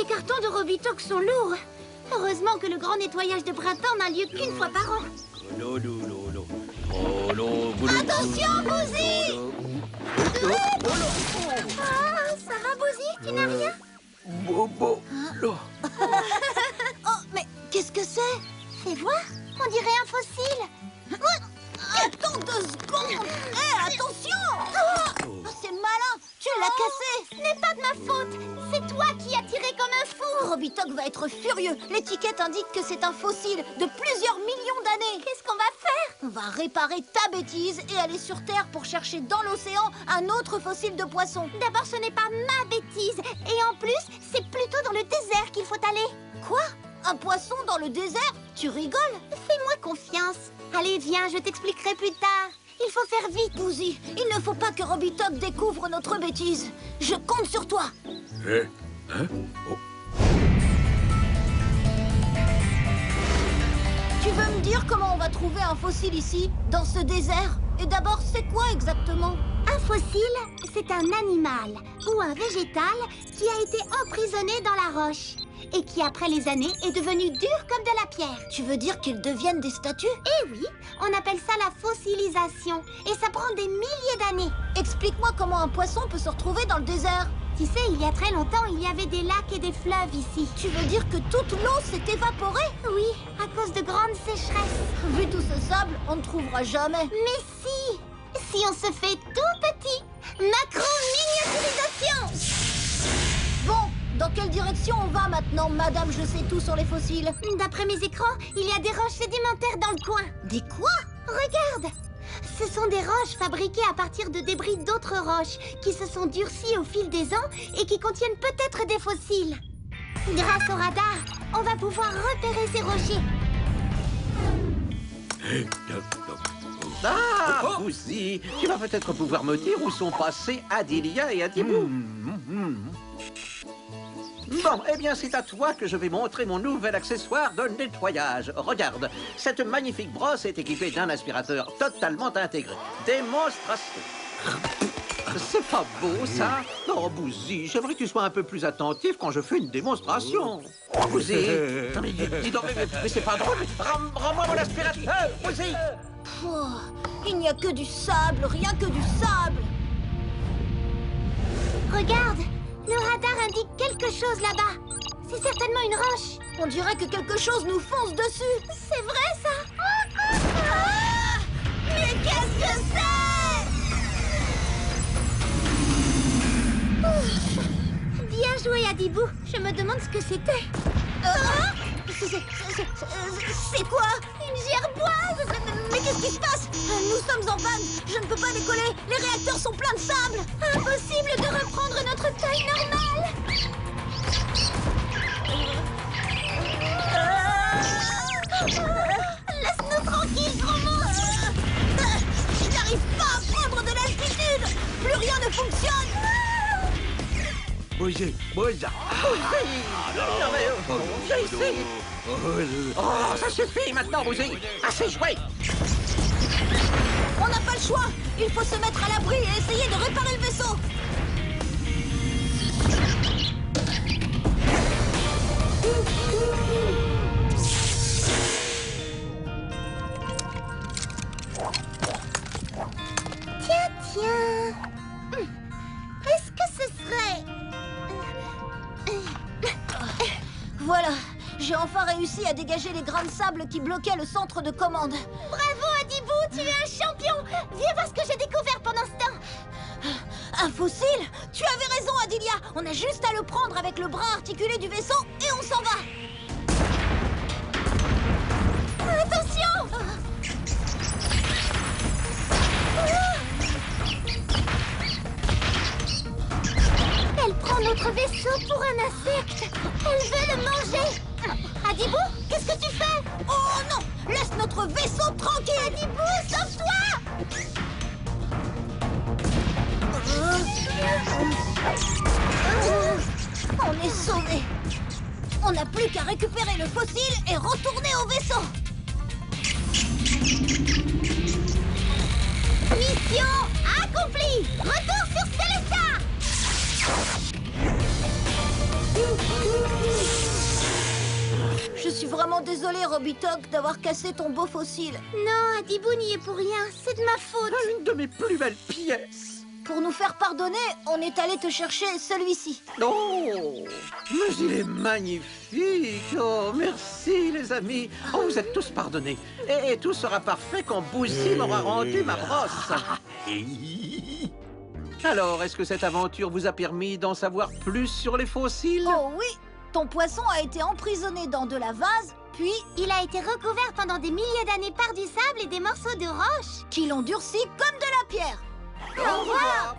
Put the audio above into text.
cartons de Robitok sont lourds. Heureusement que le grand nettoyage de printemps n'a lieu qu'une fois par an. Attention, Bouzy! Ah, ça va, Bouzy? Tu n'as rien? Bobo. Oh, mais qu'est-ce que c'est? Fais voir, on dirait un fossile. Attends 2 secondes. Hé, attention! C'est malin, tu l'as cassé. Ce n'est pas de ma faute, c'est toi qui as tiré comme un fou. Robitok va être furieux. L'étiquette indique que c'est un fossile de plusieurs millions d'années. Qu'est-ce qu'on va faire? On va réparer ta bêtise et aller sur Terre pour chercher dans l'océan un autre fossile de poisson. D'abord, ce n'est pas ma bêtise. Et en plus, c'est plutôt dans le désert qu'il faut aller. Quoi? Un poisson dans le désert? Tu rigoles? Fais-moi confiance. Allez, viens, je t'expliquerai plus tard. Il faut faire vite, Bouzy. Il ne faut pas que Robitok découvre notre bêtise. Je compte sur toi. Hein? Oh. Tu veux me dire comment on va trouver un fossile ici, dans ce désert? Et d'abord, c'est quoi exactement? Un fossile, c'est un animal ou un végétal qui a été emprisonné dans la roche et qui, après les années, est devenu dur comme de la pierre. Tu veux dire qu'ils deviennent des statues? Eh oui, on appelle ça la fossilisation et ça prend des milliers d'années. Explique-moi comment un poisson peut se retrouver dans le désert. Tu sais, il y a très longtemps, il y avait des lacs et des fleuves ici. Tu veux dire que toute l'eau s'est évaporée? Oui, à cause de grandes sécheresses. Vu tout ce sable, on ne trouvera jamais. Mais si on se fait tout petit, macro-miniaturisation. Bon, dans quelle direction on va maintenant, madame je sais tout sur les fossiles? D'après mes écrans, il y a des roches sédimentaires dans le coin. Des quoi? Regarde! Ce sont des roches fabriquées à partir de débris d'autres roches qui se sont durcies au fil des ans et qui contiennent peut-être des fossiles. Grâce au radar, on va pouvoir repérer ces rochers. Ah, Bouzy, tu vas peut-être pouvoir me dire où sont passés Adilia et Adibou. Bon, eh bien, c'est à toi que je vais montrer mon nouvel accessoire de nettoyage. Regarde, cette magnifique brosse est équipée d'un aspirateur totalement intégré. Démonstration. C'est pas beau, ça? Oh, Bouzy, j'aimerais que tu sois un peu plus attentif quand je fais une démonstration. Bouzy, non, mais dis donc, mais c'est pas drôle. Rends-moi mon aspirateur, Bouzy. Oh, il n'y a que du sable, rien que du sable. Regarde, le radar indique quelque chose là-bas. C'est certainement une roche. On dirait que quelque chose nous fonce dessus. C'est vrai, ça? Ah, mais qu'est-ce que c'est? Ouf. Bien joué, Adibou. Je me demande ce que c'était. C'est quoi? Une gerboise? Mais qu'est-ce qui se passe? Nous sommes en panne. Je ne peux pas décoller. Les réacteurs sont pleins de sable. Impossible de reprendre notre taille normale. Laisse-nous tranquilles, gros monstre. Je n'arrive pas à prendre de l'altitude. Plus rien ne fonctionne. Bouzy. Oh, ça suffit maintenant, Bouzy. Assez joué. On n'a pas le choix. Il faut se mettre à l'abri et essayer de réparer le vaisseau. Tiens. Est-ce que ce serait... Voilà, j'ai enfin réussi à dégager les grains de sable qui bloquaient le centre de commande. Bravo, Adibou, tu es un champion. Viens voir ce que j'ai découvert pendant ce temps. Un fossile? Tu avais raison, Adilia. On a juste à le prendre avec le bras articulé du vaisseau et on s'en va. Attention! Elle prend notre vaisseau pour un insecte. Elle veut le manger. Adibou, qu'est-ce que tu fais? Oh non! Laisse notre vaisseau tranquille! Adibou, sauve-toi! On est sauvés. On n'a plus qu'à récupérer le fossile et retourner au vaisseau. Mission accomplie! Retour sur Célestat! suis vraiment désolée, Robitok, d'avoir cassé ton beau fossile. Non, Adibou n'y est pour rien. C'est de ma faute. Une de mes plus belles pièces. Pour nous faire pardonner, on est allé te chercher celui-ci. Oh, mais il est magnifique. Oh, merci, les amis. Oh, vous êtes tous pardonnés. Et tout sera parfait quand Bouzy m'aura rendu ma brosse. Alors, est-ce que cette aventure vous a permis d'en savoir plus sur les fossiles? Oh oui, ton poisson a été emprisonné dans de la vase, puis il a été recouvert pendant des milliers d'années par du sable et des morceaux de roche qui l'ont durci comme de la pierre. Au revoir.